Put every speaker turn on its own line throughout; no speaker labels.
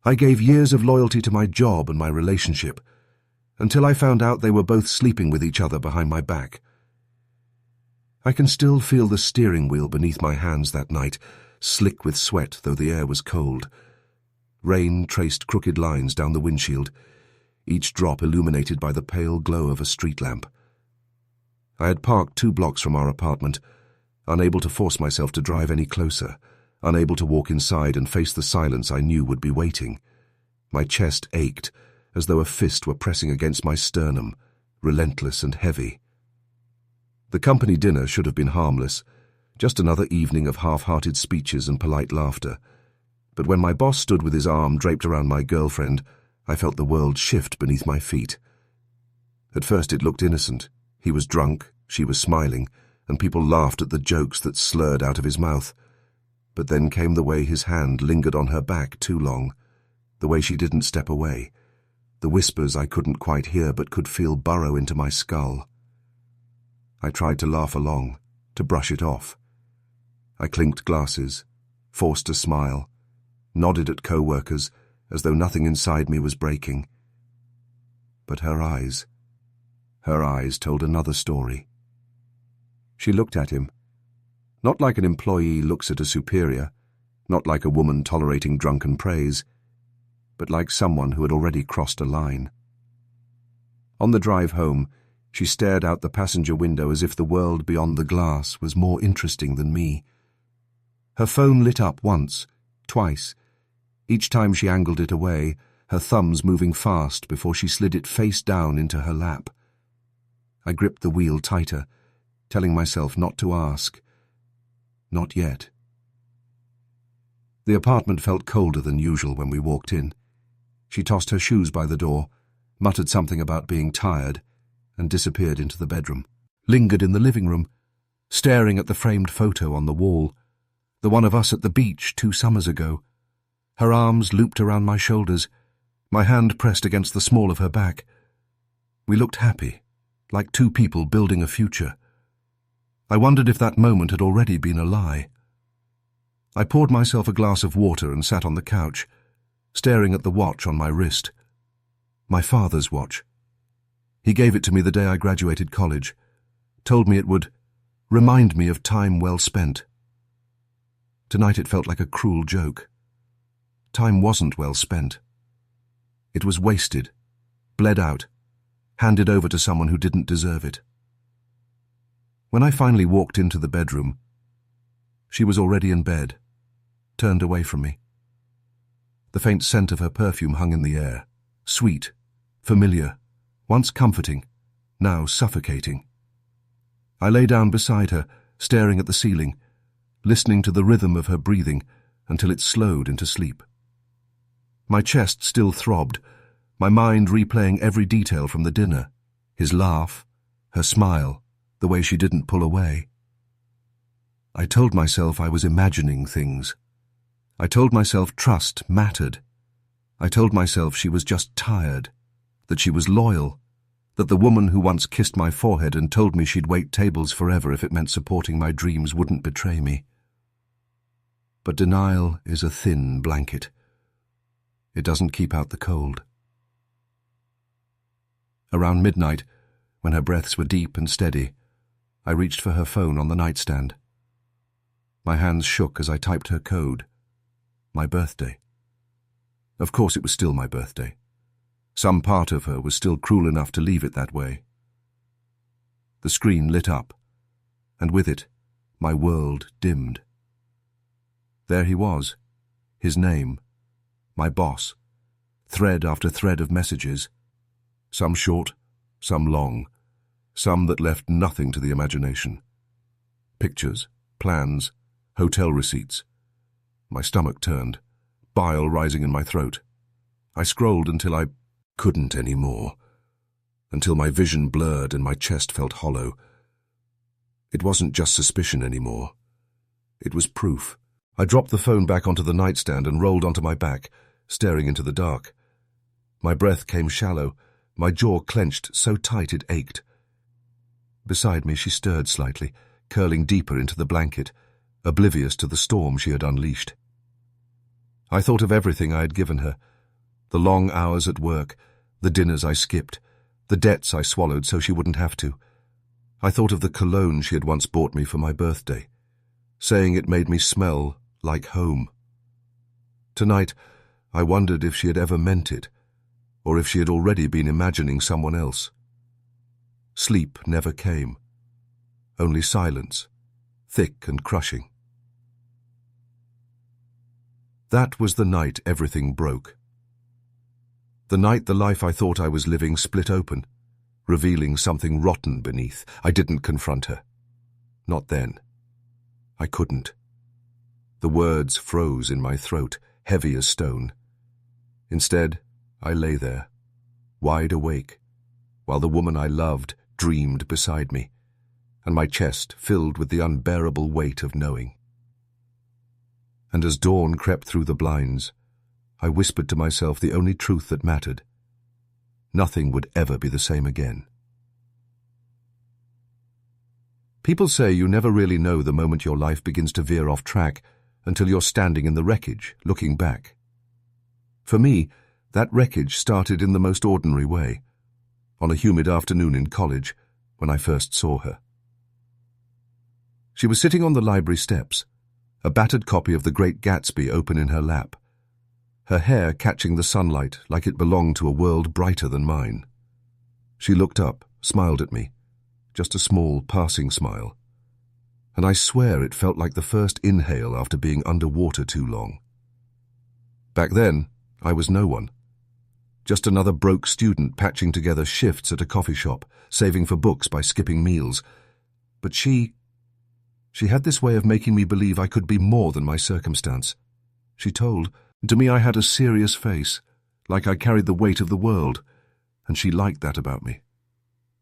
I gave years of loyalty to my job and my relationship, until I found out they were both sleeping with each other behind my back. I can still feel the steering wheel beneath my hands that night, slick with sweat though the air was cold. Rain traced crooked lines down the windshield, each drop illuminated by the pale glow of a street lamp. I had parked 2 blocks from our apartment, unable to force myself to drive any closer, unable to walk inside and face the silence I knew would be waiting. My chest ached, as though a fist were pressing against my sternum, relentless and heavy. The company dinner should have been harmless, just another evening of half-hearted speeches and polite laughter. But when my boss stood with his arm draped around my girlfriend, I felt the world shift beneath my feet. At first it looked innocent. He was drunk, she was smiling, and people laughed at the jokes that slurred out of his mouth. But then came the way his hand lingered on her back too long, the way she didn't step away, the whispers I couldn't quite hear but could feel burrow into my skull. I tried to laugh along, to brush it off. I clinked glasses, forced a smile, nodded at co-workers as though nothing inside me was breaking. But her eyes told another story. She looked at him, not like an employee looks at a superior, not like a woman tolerating drunken praise, but like someone who had already crossed a line. On the drive home, she stared out the passenger window as if the world beyond the glass was more interesting than me. Her phone lit up once, twice, each time she angled it away, her thumbs moving fast before she slid it face down into her lap. I gripped the wheel tighter, telling myself not to ask. Not yet. The apartment felt colder than usual when we walked in. She tossed her shoes by the door, muttered something about being tired, and disappeared into the bedroom. Lingered in the living room, staring at the framed photo on the wall, the one of us at the beach 2 summers ago. Her arms looped around my shoulders, my hand pressed against the small of her back. We looked happy, like 2 people building a future. I wondered if that moment had already been a lie. I poured myself a glass of water and sat on the couch, staring at the watch on my wrist. My father's watch. He gave it to me the day I graduated college, told me it would remind me of time well spent. Tonight it felt like a cruel joke. Time wasn't well spent. It was wasted, bled out, handed over to someone who didn't deserve it. When I finally walked into the bedroom, she was already in bed, turned away from me. The faint scent of her perfume hung in the air, sweet, familiar, once comforting, now suffocating. I lay down beside her, staring at the ceiling, listening to the rhythm of her breathing until it slowed into sleep. My chest still throbbed, my mind replaying every detail from the dinner, his laugh, her smile, the way she didn't pull away. I told myself I was imagining things. I told myself trust mattered. I told myself she was just tired, that she was loyal, that the woman who once kissed my forehead and told me she'd wait tables forever if it meant supporting my dreams wouldn't betray me. But denial is a thin blanket. It doesn't keep out the cold. Around midnight, when her breaths were deep and steady, I reached for her phone on the nightstand. My hands shook as I typed her code. My birthday. Of course it was still my birthday. Some part of her was still cruel enough to leave it that way. The screen lit up, and with it, my world dimmed. There he was, his name, my boss, thread after thread of messages, some short, some long, some that left nothing to the imagination. Pictures, plans, hotel receipts. My stomach turned, bile rising in my throat. I scrolled until I couldn't anymore, until my vision blurred and my chest felt hollow. It wasn't just suspicion anymore. It was proof. I dropped the phone back onto the nightstand and rolled onto my back, staring into the dark. My breath came shallow, my jaw clenched so tight it ached. Beside me she stirred slightly, curling deeper into the blanket, oblivious to the storm she had unleashed. I thought of everything I had given her, The long hours at work, the dinners I skipped, the debts I swallowed so she wouldn't have to. I thought of the cologne she had once bought me for my birthday, saying it made me smell like home. Tonight, I wondered if she had ever meant it, or if she had already been imagining someone else. Sleep never came, only silence, thick and crushing. That was the night everything broke. The night the life I thought I was living split open, revealing something rotten beneath. I didn't confront her. Not then. I couldn't. The words froze in my throat, heavy as stone. Instead, I lay there, wide awake, while the woman I loved dreamed beside me, and my chest filled with the unbearable weight of knowing. And as dawn crept through the blinds, I whispered to myself the only truth that mattered. Nothing would ever be the same again. People say you never really know the moment your life begins to veer off track until you're standing in the wreckage, looking back. For me, that wreckage started in the most ordinary way, on a humid afternoon in college when I first saw her. She was sitting on the library steps, a battered copy of The Great Gatsby open in her lap, her hair catching the sunlight like it belonged to a world brighter than mine. She looked up, smiled at me, just a small, passing smile, and I swear it felt like the first inhale after being underwater too long. Back then, I was no one. Just another broke student patching together shifts at a coffee shop, saving for books by skipping meals. But she had this way of making me believe I could be more than my circumstance. She told, to me I had a serious face, like I carried the weight of the world, and she liked that about me.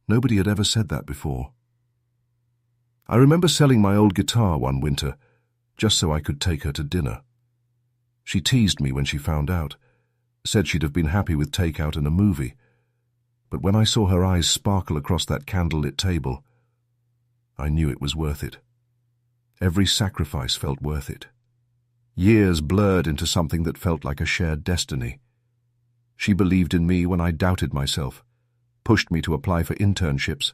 Nobody had ever said that before. I remember selling my old guitar one winter, just so I could take her to dinner. She teased me when she found out, said she'd have been happy with takeout and a movie, but when I saw her eyes sparkle across that candlelit table, I knew it was worth it. Every sacrifice felt worth it. Years blurred into something that felt like a shared destiny. She believed in me when I doubted myself, pushed me to apply for internships,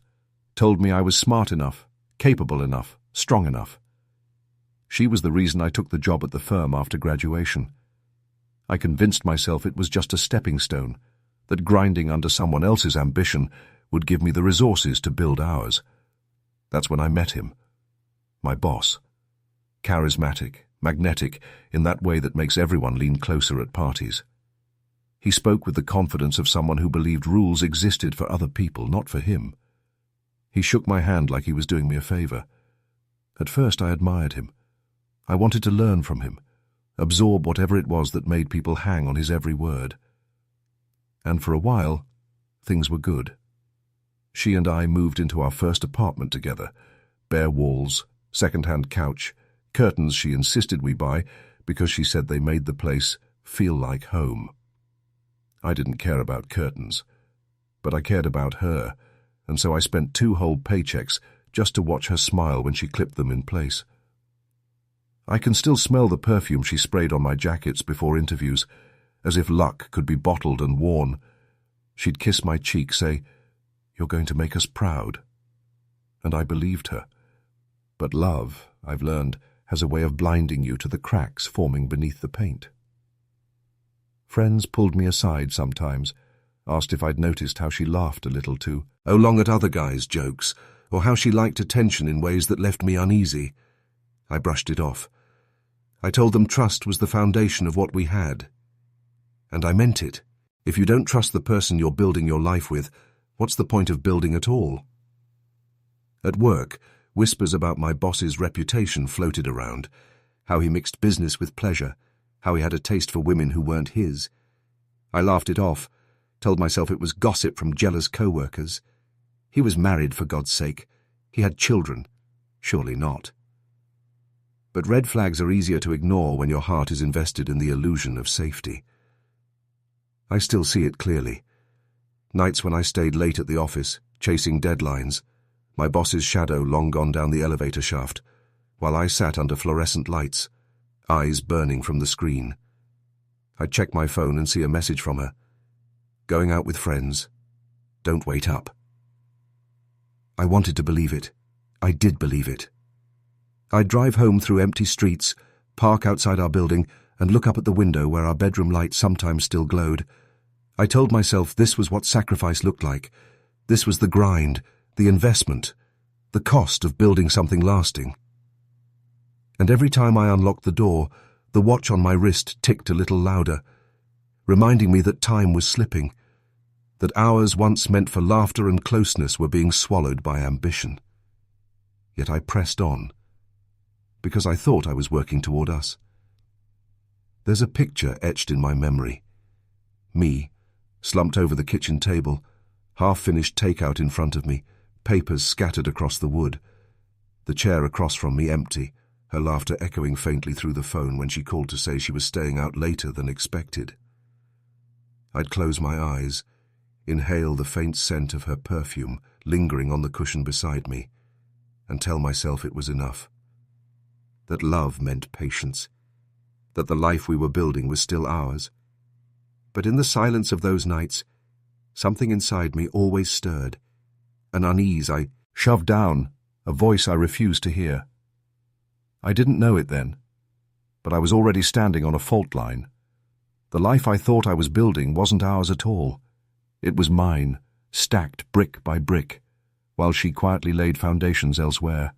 told me I was smart enough, capable enough, strong enough. She was the reason I took the job at the firm after graduation. I convinced myself it was just a stepping stone, that grinding under someone else's ambition would give me the resources to build ours. That's when I met him. My boss. Charismatic, magnetic, in that way that makes everyone lean closer at parties. He spoke with the confidence of someone who believed rules existed for other people, not for him. He shook my hand like he was doing me a favor. At first I admired him. I wanted to learn from him, absorb whatever it was that made people hang on his every word. And for a while, things were good. She and I moved into our first apartment together, bare walls, second-hand couch, curtains she insisted we buy because she said they made the place feel like home. I didn't care about curtains, but I cared about her, and so I spent 2 whole paychecks just to watch her smile when she clipped them in place. I can still smell the perfume she sprayed on my jackets before interviews, as if luck could be bottled and worn. She'd kiss my cheek, say, "You're going to make us proud." And I believed her. But love, I've learned, has a way of blinding you to the cracks forming beneath the paint. Friends pulled me aside sometimes, asked if I'd noticed how she laughed a little too, along at other guys' jokes, or how she liked attention in ways that left me uneasy. I brushed it off. I told them trust was the foundation of what we had. And I meant it. If you don't trust the person you're building your life with, what's the point of building at all? At work, whispers about my boss's reputation floated around, how he mixed business with pleasure, how he had a taste for women who weren't his. I laughed it off, told myself it was gossip from jealous co-workers. He was married, for God's sake. He had children. Surely not. But red flags are easier to ignore when your heart is invested in the illusion of safety. I still see it clearly. Nights when I stayed late at the office, chasing deadlines, my boss's shadow long gone down the elevator shaft, while I sat under fluorescent lights, eyes burning from the screen. I'd check my phone and see a message from her. Going out with friends. Don't wait up. I wanted to believe it. I did believe it. I'd drive home through empty streets, park outside our building, and look up at the window where our bedroom light sometimes still glowed. I told myself this was what sacrifice looked like. This was the grind, the investment, the cost of building something lasting. And every time I unlocked the door, the watch on my wrist ticked a little louder, reminding me that time was slipping, that hours once meant for laughter and closeness were being swallowed by ambition. Yet I pressed on, because I thought I was working toward us. There's a picture etched in my memory. Me, slumped over the kitchen table, half-finished takeout in front of me, papers scattered across the wood, the chair across from me empty, her laughter echoing faintly through the phone when she called to say she was staying out later than expected. I'd close my eyes, inhale the faint scent of her perfume lingering on the cushion beside me, and tell myself it was enough. That love meant patience, that the life we were building was still ours. But in the silence of those nights, something inside me always stirred, an unease I shoved down, a voice I refused to hear. I didn't know it then, but I was already standing on a fault line. The life I thought I was building wasn't ours at all. It was mine, stacked brick by brick, while she quietly laid foundations elsewhere.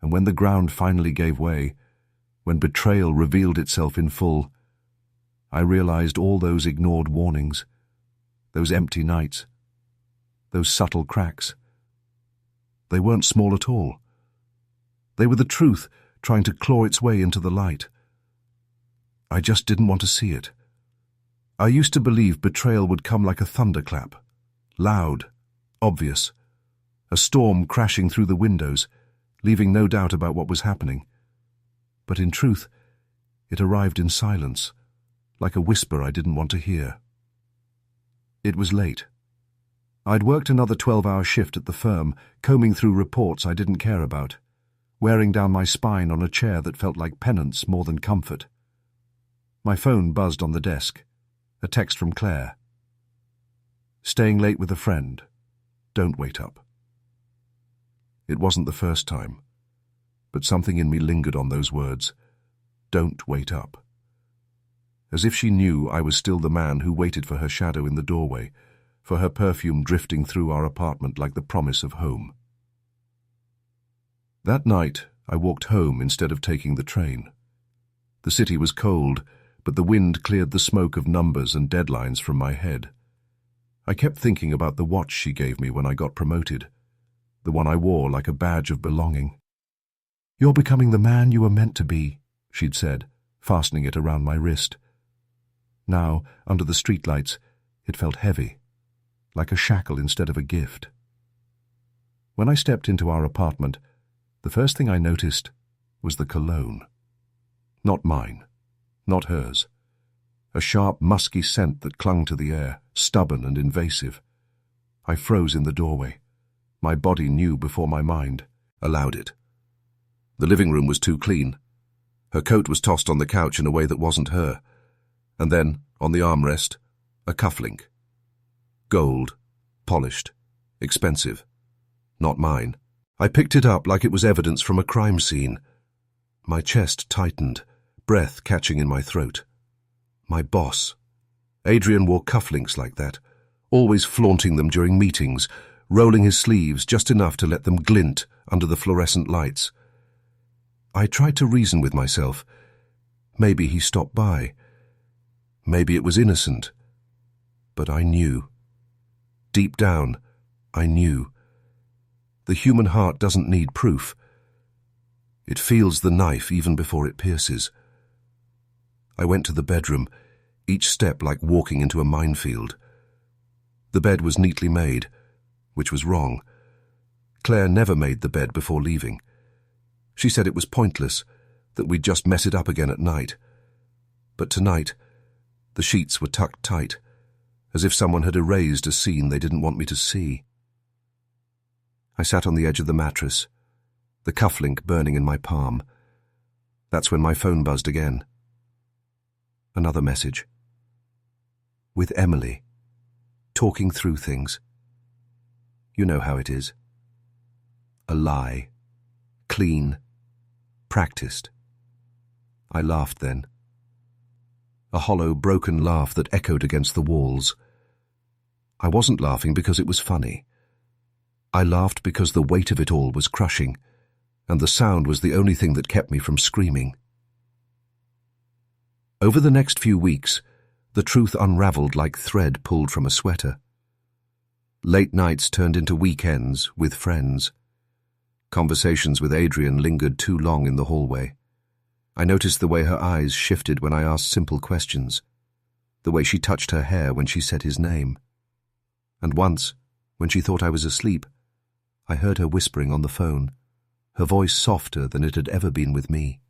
And when the ground finally gave way, when betrayal revealed itself in full, I realized all those ignored warnings, those empty nights, those subtle cracks. They weren't small at all. They were the truth trying to claw its way into the light. I just didn't want to see it. I used to believe betrayal would come like a thunderclap, loud, obvious, a storm crashing through the windows, leaving no doubt about what was happening. But in truth, it arrived in silence, like a whisper I didn't want to hear. It was late. I'd worked another 12-hour shift at the firm, combing through reports I didn't care about, wearing down my spine on a chair that felt like penance more than comfort. My phone buzzed on the desk, a text from Claire. Staying late with a friend. Don't wait up. It wasn't the first time, but something in me lingered on those words. Don't wait up. As if she knew I was still the man who waited for her shadow in the doorway, for her perfume drifting through our apartment like the promise of home. That night, I walked home instead of taking the train. The city was cold, but the wind cleared the smoke of numbers and deadlines from my head. I kept thinking about the watch she gave me when I got promoted, the one I wore like a badge of belonging. "You're becoming the man you were meant to be," she'd said, fastening it around my wrist. Now, under the streetlights, it felt heavy, like a shackle instead of a gift. When I stepped into our apartment, the first thing I noticed was the cologne. Not mine, not hers. A sharp, musky scent that clung to the air, stubborn and invasive. I froze in the doorway. My body knew before my mind allowed it. The living room was too clean. Her coat was tossed on the couch in a way that wasn't her. And then, on the armrest, a cufflink. Gold, polished, expensive. Not mine. I picked it up like it was evidence from a crime scene. My chest tightened, breath catching in my throat. My boss. Adrian wore cufflinks like that, always flaunting them during meetings, rolling his sleeves just enough to let them glint under the fluorescent lights. I tried to reason with myself. Maybe he stopped by. Maybe it was innocent. But I knew. Deep down, I knew. The human heart doesn't need proof. It feels the knife even before it pierces. I went to the bedroom, each step like walking into a minefield. The bed was neatly made, which was wrong. Claire never made the bed before leaving. She said it was pointless, that we'd just mess it up again at night. But tonight, the sheets were tucked tight, as if someone had erased a scene they didn't want me to see. I sat on the edge of the mattress, the cufflink burning in my palm. That's when my phone buzzed again. Another message. With Emily. Talking through things. You know how it is. A lie. Clean. Practiced. I laughed then. A hollow, broken laugh that echoed against the walls. I wasn't laughing because it was funny. I laughed because the weight of it all was crushing, and the sound was the only thing that kept me from screaming. Over the next few weeks, the truth unraveled like thread pulled from a sweater. Late nights turned into weekends with friends. Conversations with Adrian lingered too long in the hallway. I noticed the way her eyes shifted when I asked simple questions, the way she touched her hair when she said his name. And once, when she thought I was asleep, I heard her whispering on the phone, her voice softer than it had ever been with me.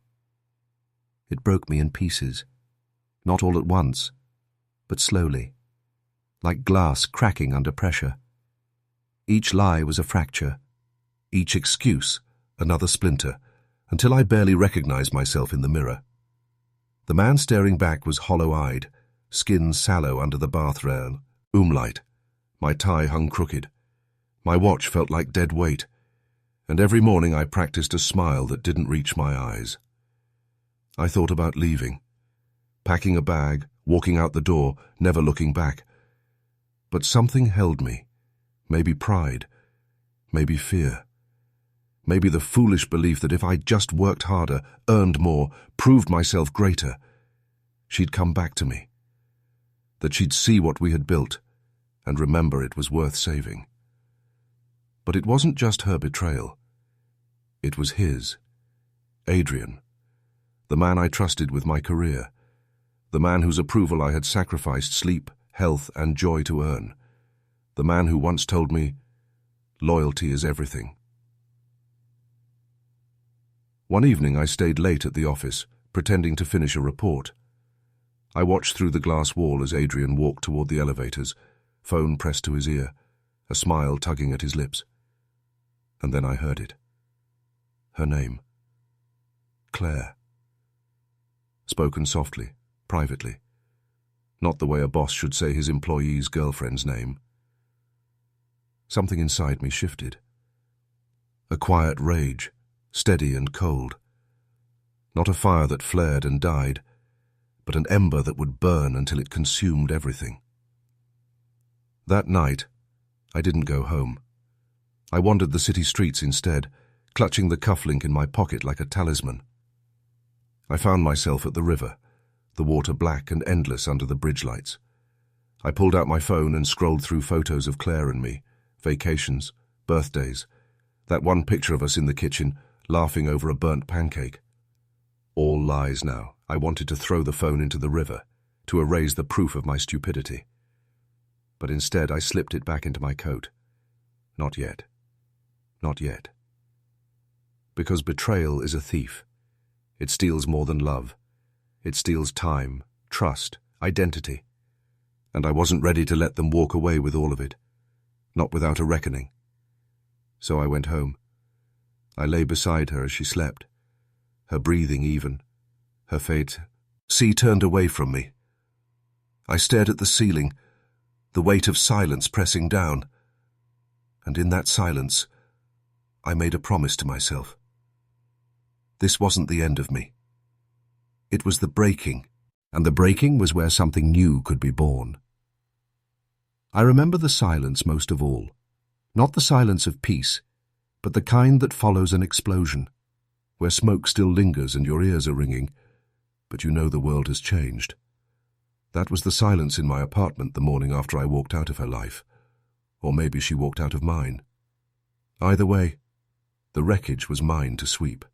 It broke me in pieces, not all at once, but slowly, like glass cracking under pressure. Each lie was a fracture, each excuse another splinter, until I barely recognized myself in the mirror. The man staring back was hollow-eyed, skin sallow under the bath rail, umlaut. My tie hung crooked. My watch felt like dead weight, and every morning I practiced a smile that didn't reach my eyes. I thought about leaving, packing a bag, walking out the door, never looking back. But something held me. Maybe pride, maybe fear, maybe the foolish belief that if I just worked harder, earned more, proved myself greater, she'd come back to me, that she'd see what we had built and remember it was worth saving. But it wasn't just her betrayal. It was his, Adrian, the man I trusted with my career, the man whose approval I had sacrificed sleep, health, and joy to earn, the man who once told me, loyalty is everything. One evening I stayed late at the office, pretending to finish a report. I watched through the glass wall as Adrian walked toward the elevators, phone pressed to his ear, a smile tugging at his lips. And then I heard it. Her name. Claire. Spoken softly, privately. Not the way a boss should say his employee's girlfriend's name. Something inside me shifted. A quiet rage, steady and cold. Not a fire that flared and died, but an ember that would burn until it consumed everything. That night, I didn't go home. I wandered the city streets instead, clutching the cufflink in my pocket like a talisman. I found myself at the river, the water black and endless under the bridge lights. I pulled out my phone and scrolled through photos of Claire and me, vacations, birthdays, that one picture of us in the kitchen, laughing over a burnt pancake. All lies now. I wanted to throw the phone into the river, to erase the proof of my stupidity. But instead I slipped it back into my coat. Not yet. Not yet. Because betrayal is a thief. It steals more than love. It steals time, trust, identity. And I wasn't ready to let them walk away with all of it. Not without a reckoning. So I went home. I lay beside her as she slept, her breathing even, her fate. She turned away from me. I stared at the ceiling, the weight of silence pressing down. And in that silence, I made a promise to myself. This wasn't the end of me. It was the breaking, and the breaking was where something new could be born. I remember the silence most of all. Not the silence of peace, but the kind that follows an explosion, where smoke still lingers and your ears are ringing, but you know the world has changed. That was the silence in my apartment the morning after I walked out of her life, or maybe she walked out of mine. Either way, the wreckage was mine to sweep.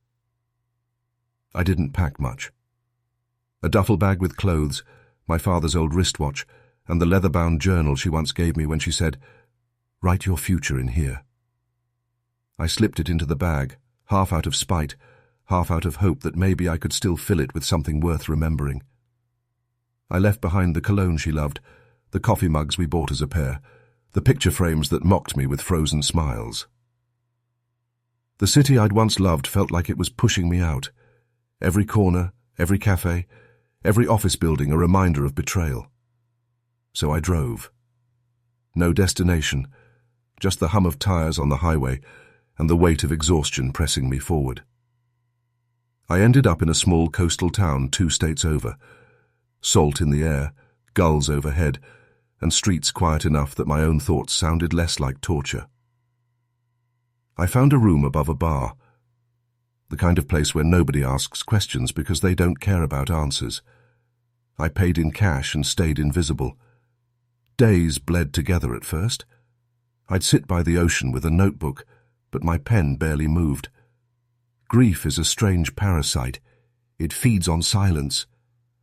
I didn't pack much. A duffel bag with clothes, my father's old wristwatch, and the leather-bound journal she once gave me when she said, "Write your future in here." I slipped it into the bag, half out of spite, half out of hope that maybe I could still fill it with something worth remembering. I left behind the cologne she loved, the coffee mugs we bought as a pair, the picture frames that mocked me with frozen smiles. The city I'd once loved felt like it was pushing me out. Every corner, every cafe, Every office building a reminder of betrayal. So I drove. No destination, just the hum of tires on the highway and the weight of exhaustion pressing me forward. I ended up in a small coastal town 2 states over. Salt in the air, gulls overhead, and streets quiet enough that my own thoughts sounded less like torture. I found a room above a bar, the kind of place where nobody asks questions because they don't care about answers. I paid in cash and stayed invisible. Days bled together at first. I'd sit by the ocean with a notebook, but my pen barely moved. Grief is a strange parasite. It feeds on silence,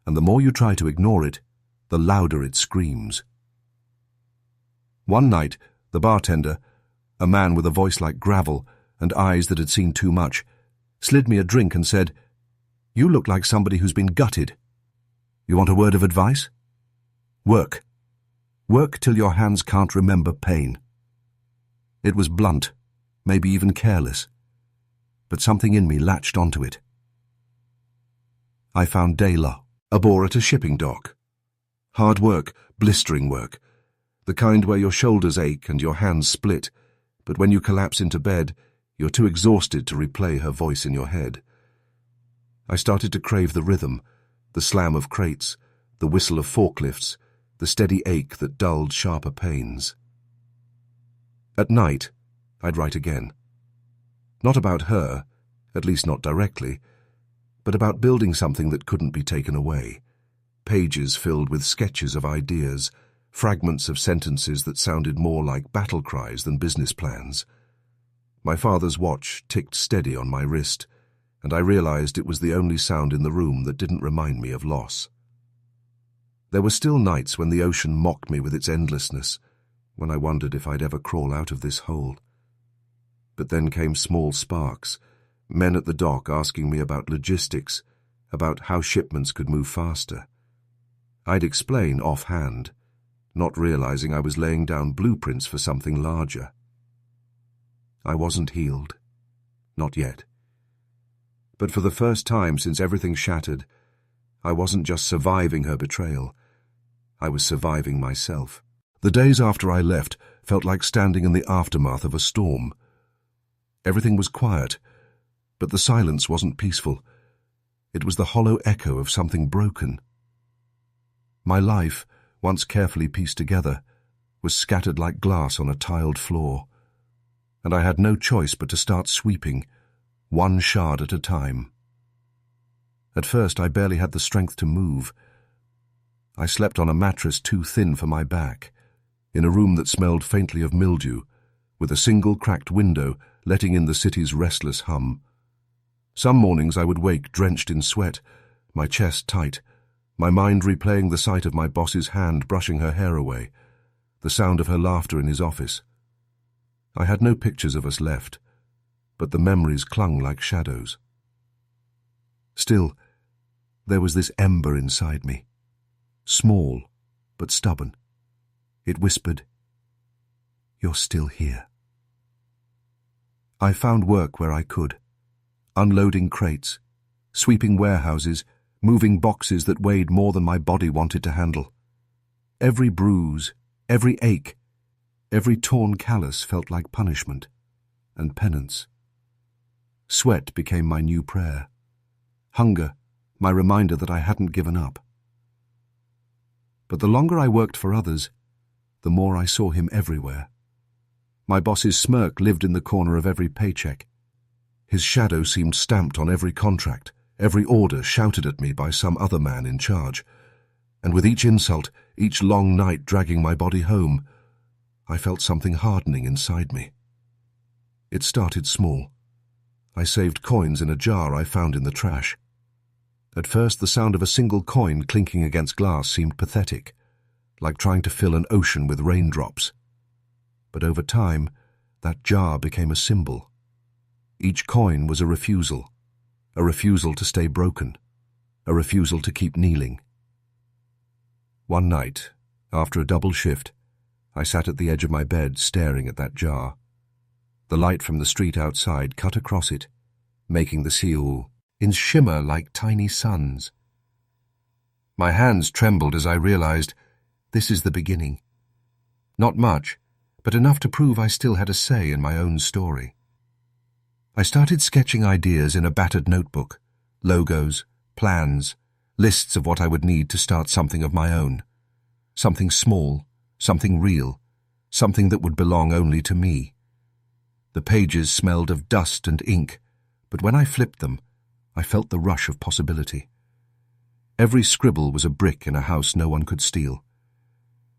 and the more you try to ignore it, the louder it screams. One night, the bartender, a man with a voice like gravel and eyes that had seen too much, slid me a drink and said, "You look like somebody who's been gutted. You want a word of advice? Work. Work till your hands can't remember pain." It was blunt, maybe even careless, but something in me latched onto it. I found day law, aboard at a shipping dock. Hard work, blistering work, the kind where your shoulders ache and your hands split, but when you collapse into bed, you're too exhausted to replay her voice in your head. I started to crave the rhythm, the slam of crates, the whistle of forklifts, the steady ache that dulled sharper pains. At night, I'd write again. Not about her, at least not directly, but about building something that couldn't be taken away. Pages filled with sketches of ideas, fragments of sentences that sounded more like battle cries than business plans. My father's watch ticked steady on my wrist, and I realized it was the only sound in the room that didn't remind me of loss. There were still nights when the ocean mocked me with its endlessness, when I wondered if I'd ever crawl out of this hole. But then came small sparks, men at the dock asking me about logistics, about how shipments could move faster. I'd explain offhand, not realizing I was laying down blueprints for something larger. I wasn't healed. Not yet. But for the first time since everything shattered, I wasn't just surviving her betrayal. I was surviving myself. The days after I left felt like standing in the aftermath of a storm. Everything was quiet, but the silence wasn't peaceful. It was the hollow echo of something broken. My life, once carefully pieced together, was scattered like glass on a tiled floor, and I had no choice but to start sweeping, one shard at a time. At first, I barely had the strength to move. I slept on a mattress too thin for my back, in a room that smelled faintly of mildew, with a single cracked window letting in the city's restless hum. Some mornings I would wake drenched in sweat, my chest tight, my mind replaying the sight of my boss's hand brushing her hair away, the sound of her laughter in his office. I had no pictures of us left, but the memories clung like shadows. Still, there was this ember inside me, small but stubborn. It whispered, "You're still here." I found work where I could, unloading crates, sweeping warehouses, moving boxes that weighed more than my body wanted to handle. Every bruise, every ache, every torn callus felt like punishment and penance. Sweat became my new prayer. Hunger, my reminder that I hadn't given up. But the longer I worked for others, the more I saw him everywhere. My boss's smirk lived in the corner of every paycheck. His shadow seemed stamped on every contract, every order shouted at me by some other man in charge. And with each insult, each long night dragging my body home, I felt something hardening inside me. It started small. I saved coins in a jar I found in the trash. At first, the sound of a single coin clinking against glass seemed pathetic, like trying to fill an ocean with raindrops. But over time, that jar became a symbol. Each coin was a refusal to stay broken, a refusal to keep kneeling. One night, after a double shift, I sat at the edge of my bed staring at that jar. The light from the street outside cut across it, making the seal in shimmer like tiny suns. My hands trembled as I realized this is the beginning. Not much, but enough to prove I still had a say in my own story. I started sketching ideas in a battered notebook, logos, plans, lists of what I would need to start something of my own. Something small, something real, something that would belong only to me. The pages smelled of dust and ink, but when I flipped them, I felt the rush of possibility. Every scribble was a brick in a house no one could steal.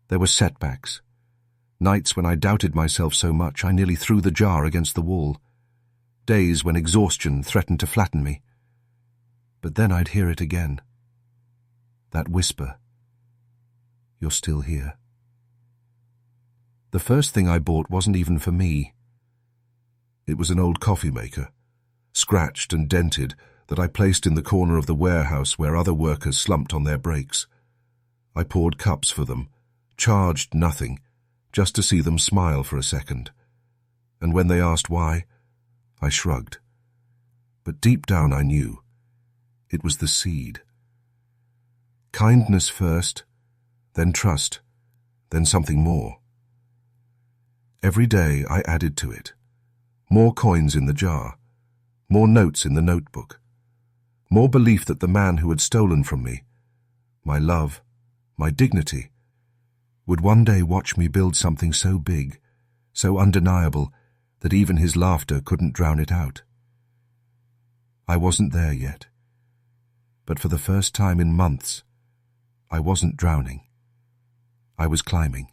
There were setbacks. Nights when I doubted myself so much I nearly threw the jar against the wall. Days when exhaustion threatened to flatten me. But then I'd hear it again. That whisper. You're still here. The first thing I bought wasn't even for me. It was an old coffee maker, scratched and dented, that I placed in the corner of the warehouse where other workers slumped on their breaks. I poured cups for them, charged nothing, just to see them smile for a second. And when they asked why, I shrugged. But deep down I knew. It was the seed. Kindness first, then trust, then something more. Every day I added to it. More coins in the jar, more notes in the notebook, more belief that the man who had stolen from me, my love, my dignity, would one day watch me build something so big, so undeniable, that even his laughter couldn't drown it out. I wasn't there yet, but for the first time in months, I wasn't drowning. I was climbing.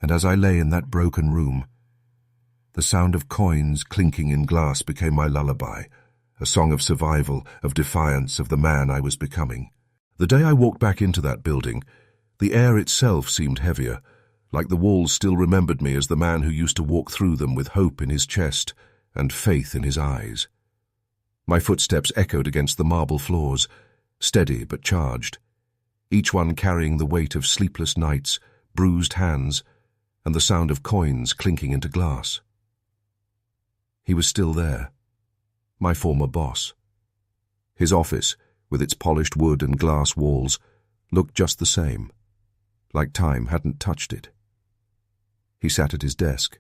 And as I lay in that broken room, the sound of coins clinking in glass became my lullaby, a song of survival, of defiance of the man I was becoming. The day I walked back into that building, the air itself seemed heavier, like the walls still remembered me as the man who used to walk through them with hope in his chest and faith in his eyes. My footsteps echoed against the marble floors, steady but charged, each one carrying the weight of sleepless nights, bruised hands, and the sound of coins clinking into glass. He was still there, my former boss. His office, with its polished wood and glass walls, looked just the same, like time hadn't touched it. He sat at his desk,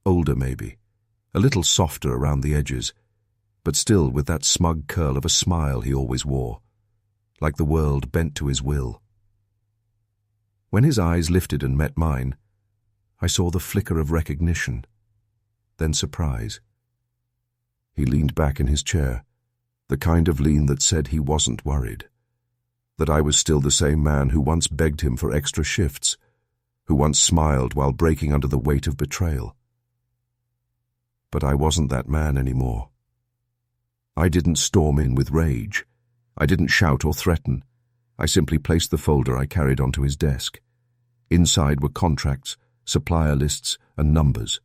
older maybe, a little softer around the edges, but still with that smug curl of a smile he always wore, like the world bent to his will. When his eyes lifted and met mine, I saw the flicker of recognition, then surprise. He leaned back in his chair, the kind of lean that said he wasn't worried, that I was still the same man who once begged him for extra shifts, who once smiled while breaking under the weight of betrayal. But I wasn't that man anymore. I didn't storm in with rage. I didn't shout or threaten. I simply placed the folder I carried onto his desk. Inside were contracts, supplier lists, and numbers.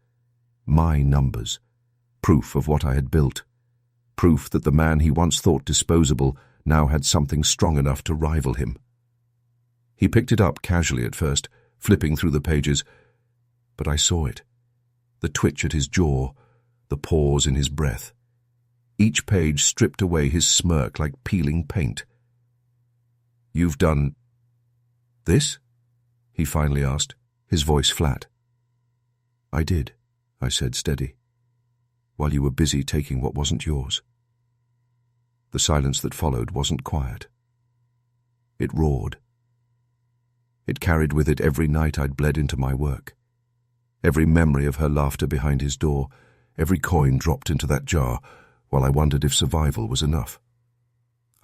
My numbers. Proof of what I had built. Proof that the man he once thought disposable now had something strong enough to rival him. He picked it up casually at first, flipping through the pages, but I saw it. The twitch at his jaw, the pause in his breath. Each page stripped away his smirk like peeling paint. "You've done this?" he finally asked, his voice flat. "I did," I said, steady, "while you were busy taking what wasn't yours." The silence that followed wasn't quiet. It roared. It carried with it every night I'd bled into my work, every memory of her laughter behind his door, every coin dropped into that jar, while I wondered if survival was enough.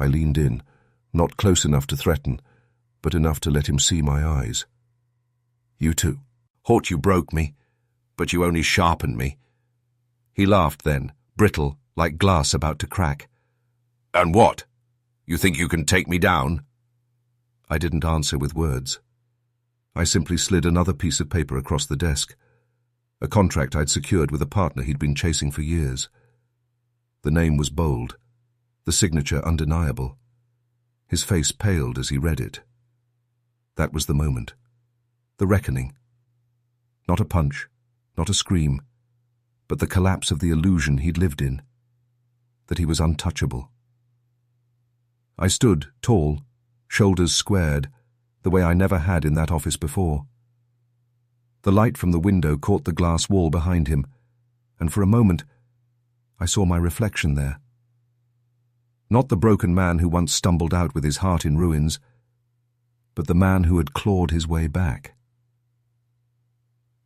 I leaned in, not close enough to threaten, but enough to let him see my eyes. "You too. Thought you broke me, but you only sharpened me." He laughed then, brittle, like glass about to crack. "And what? You think you can take me down?" I didn't answer with words. I simply slid another piece of paper across the desk, a contract I'd secured with a partner he'd been chasing for years. The name was bold, the signature undeniable. His face paled as he read it. That was the moment. The reckoning. Not a punch, not a scream, but the collapse of the illusion he'd lived in, that he was untouchable. I stood, tall, shoulders squared, the way I never had in that office before. The light from the window caught the glass wall behind him, and for a moment I saw my reflection there. Not the broken man who once stumbled out with his heart in ruins, but the man who had clawed his way back.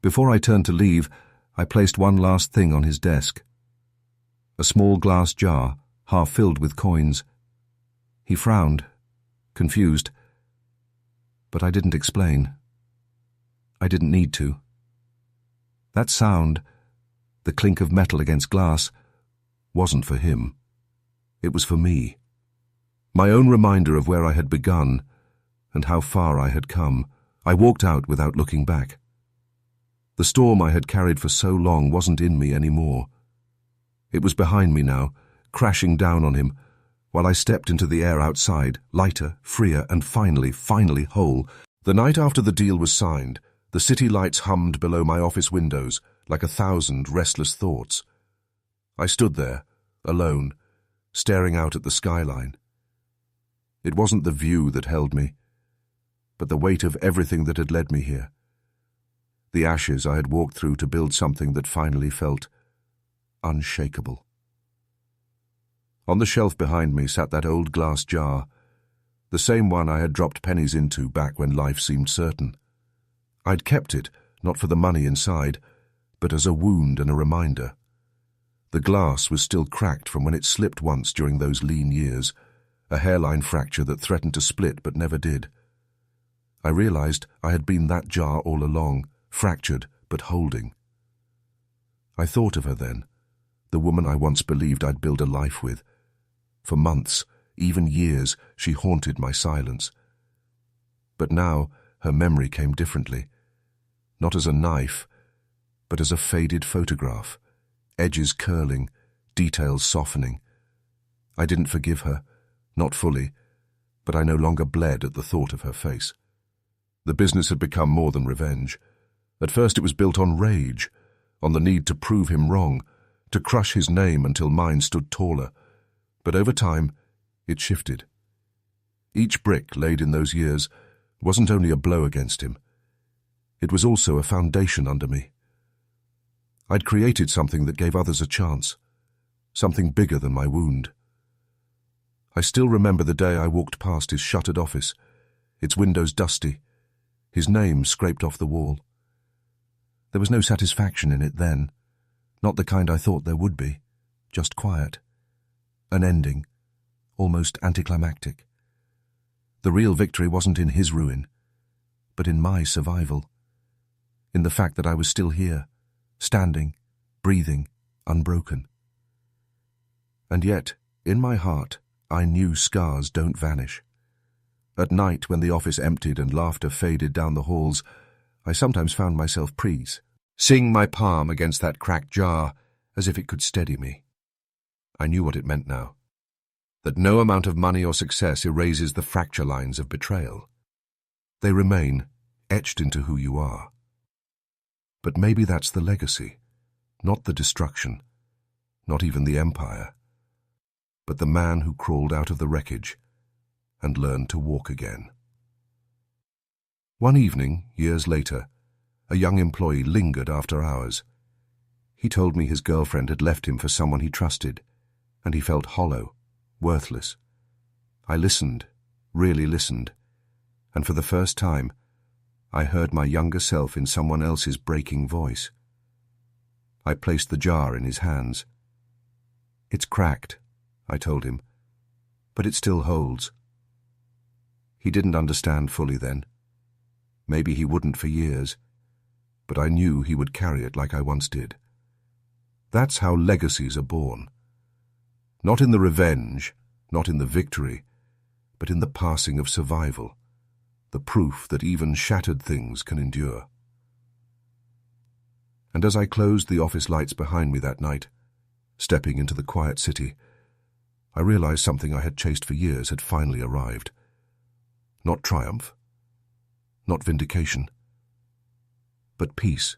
Before I turned to leave, I placed one last thing on his desk. A small glass jar, half filled with coins. He frowned, confused, but I didn't explain. I didn't need to. That sound, the clink of metal against glass, wasn't for him. It was for me. My own reminder of where I had begun and how far I had come. I walked out without looking back. The storm I had carried for so long wasn't in me anymore. It was behind me now, crashing down on him, while I stepped into the air outside, lighter, freer, and finally whole. The night after the deal was signed, the city lights hummed below my office windows like 1,000 restless thoughts. I stood there, alone, staring out at the skyline. It wasn't the view that held me, but the weight of everything that had led me here. The ashes I had walked through to build something that finally felt unshakable. On the shelf behind me sat that old glass jar, the same one I had dropped pennies into back when life seemed certain. I'd kept it, not for the money inside, but as a wound and a reminder. The glass was still cracked from when it slipped once during those lean years, a hairline fracture that threatened to split but never did. I realized I had been that jar all along, fractured but holding. I thought of her then, the woman I once believed I'd build a life with. For months, even years, she haunted my silence. But now her memory came differently, not as a knife, but as a faded photograph, edges curling, details softening. I didn't forgive her, not fully, but I no longer bled at the thought of her face. The business had become more than revenge. At first it was built on rage, on the need to prove him wrong, to crush his name until mine stood taller. But over time, it shifted. Each brick laid in those years wasn't only a blow against him. It was also a foundation under me. I'd created something that gave others a chance, something bigger than my wound. I still remember the day I walked past his shuttered office, its windows dusty, his name scraped off the wall. There was no satisfaction in it then, not the kind I thought there would be, just quiet. An ending, almost anticlimactic. The real victory wasn't in his ruin, but in my survival, in the fact that I was still here, standing, breathing, unbroken. And yet, in my heart, I knew scars don't vanish. At night, when the office emptied and laughter faded down the halls, I sometimes found myself seeing my palm against that cracked jar as if it could steady me. I knew what it meant now, that no amount of money or success erases the fracture lines of betrayal. They remain, etched into who you are. But maybe that's the legacy, not the destruction, not even the empire, but the man who crawled out of the wreckage and learned to walk again. One evening, years later, a young employee lingered after hours. He told me his girlfriend had left him for someone he trusted, and he felt hollow, worthless. I listened, really listened, and for the first time, I heard my younger self in someone else's breaking voice. I placed the jar in his hands. "It's cracked," I told him, "but it still holds." He didn't understand fully then. Maybe he wouldn't for years, but I knew he would carry it like I once did. That's how legacies are born. Not in the revenge, not in the victory, but in the passing of survival, the proof that even shattered things can endure. And as I closed the office lights behind me that night, stepping into the quiet city, I realized something I had chased for years had finally arrived. Not triumph, not vindication, but peace.